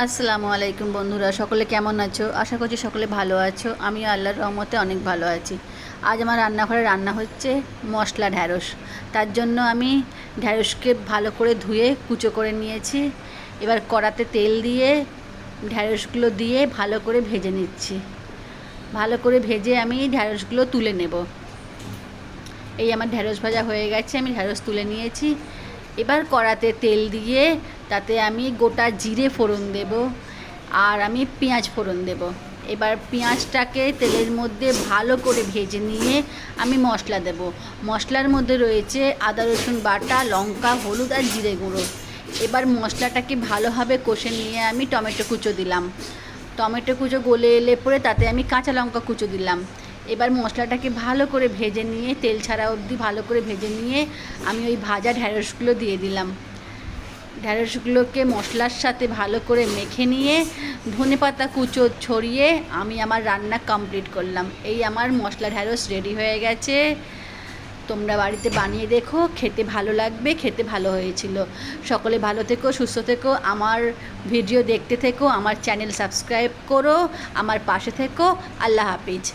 আসসালামু আলাইকুম বন্ধুরা, সকলে কেমন আছো? আশা করছি সকলে ভালো আছো। আমিও আল্লাহর রহমতে অনেক ভালো আছি। আজ আমার রান্নাঘরে রান্না হচ্ছে মশলা ঢ্যাঁড়স। তার জন্য আমি ঢ্যাঁড়সকে ভালো করে ধুয়ে কুচো করে নিয়েছি। এবার কড়াতে তেল দিয়ে ঢ্যাঁড়সগুলো দিয়ে ভালো করে ভেজে নিচ্ছি। ভালো করে ভেজে আমি ঢ্যাঁড়সগুলো তুলে নেব। এই আমার ঢ্যাঁড়স ভাজা হয়ে গেছে, আমি ঢ্যাঁড়স তুলে নিয়েছি। এবার কড়াতে তেল দিয়ে তাতে আমি গোটা জিরে ফোড়ন দেব আর আমি পেঁয়াজ ফোড়ন দেব। এবার পেঁয়াজটাকে তেলের মধ্যে ভালো করে ভেজে নিয়ে আমি মশলা দেব। মশলার মধ্যে রয়েছে আদা রসুন বাটা, লঙ্কা, হলুদ আর জিরে গুঁড়ো। এবার মশলাটাকে ভালোভাবে কষে নিয়ে আমি টমেটো কুচো দিলাম। টমেটো কুচো গলে এলে পরে তাতে আমি কাঁচা লঙ্কা কুচো দিলাম। এবার মশলাটাকে ভালো করে ভেজে নিয়ে তেল ছাড়া অবধি ভালো করে ভেজে নিয়ে আমি ওই ভাজা ঢ্যাঁড়সগুলো দিয়ে দিলাম। ঢ্যাঁড়সগুলোকে মশলার সাথে ভালো করে মেখে নিয়ে ধনেপাতা কুচো ছড়িয়ে আমি আমার রান্না কমপ্লিট করলাম। এই আমার মশলা ঢ্যাঁড়স রেডি হয়ে গেছে। তোমরা বাড়িতে বানিয়ে দেখো, খেতে ভালো লাগবে, খেতে ভালো হয়েছিল। সকলে ভালো থেকো, সুস্থ থেকো, আমার ভিডিও দেখতে থেকো, আমার চ্যানেল সাবস্ক্রাইব করো, আমার পাশে থেকো। আল্লাহ হাফিজ।